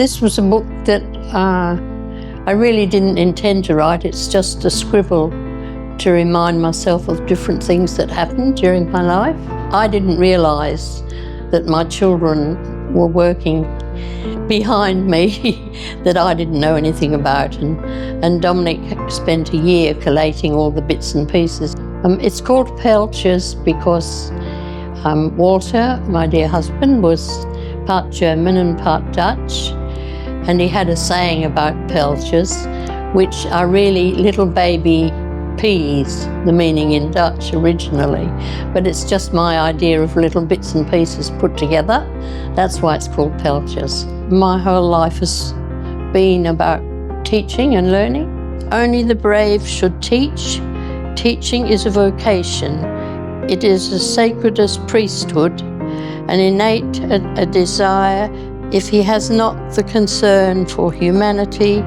This was a book that I really didn't intend to write. It's just a scribble to remind myself of different things that happened during my life. I didn't realise that my children were working behind me that I didn't know anything about, and Dominic spent a year collating all the bits and pieces. It's called Peltjes because Walter, my dear husband, was part German and part Dutch, and he had a saying about Peltjes, which are really little baby peas, the meaning in Dutch originally, but it's just my idea of little bits and pieces put together. That's why it's called Peltjes. My whole life has been about teaching and learning. Only the brave should teach. Teaching is a vocation. It is as sacred as priesthood, an innate a desire. If he has not the concern for humanity,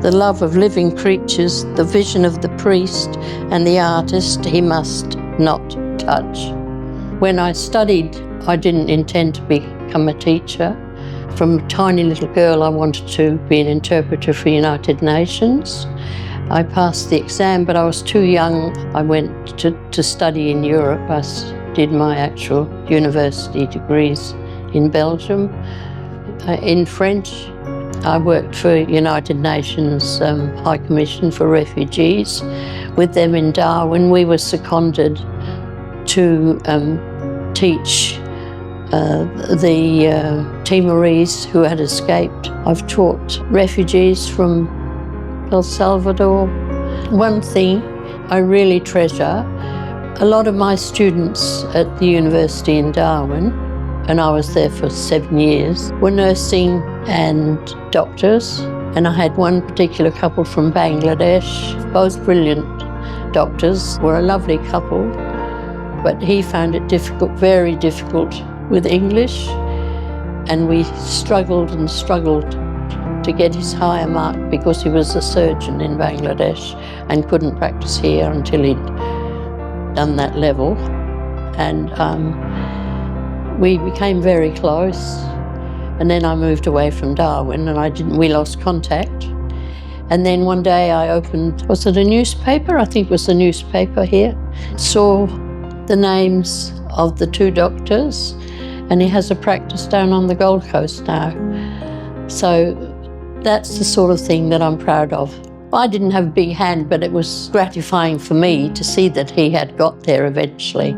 the love of living creatures, the vision of the priest and the artist, he must not touch. When I studied, I didn't intend to become a teacher. From a tiny little girl, I wanted to be an interpreter for United Nations. I passed the exam, but I was too young. I went to study in Europe. I did my actual university degrees in Belgium. In French, I worked for United Nations High Commission for Refugees. With them in Darwin, we were seconded to teach the Timorese who had escaped. I've taught refugees from El Salvador. One thing I really treasure, a lot of my students at the university in Darwin, and I was there for 7 years, were nursing and doctors. And I had one particular couple from Bangladesh, both brilliant doctors, were a lovely couple, but he found it difficult, very difficult with English, and we struggled and struggled to get his higher mark because he was a surgeon in Bangladesh and couldn't practice here until he'd done that level. And we became very close, and then I moved away from Darwin and we lost contact. And then one day I opened, was it a newspaper? I think it was the newspaper here. Saw the names of the two doctors, and he has a practice down on the Gold Coast now. So that's the sort of thing that I'm proud of. I didn't have a big hand, but it was gratifying for me to see that he had got there eventually.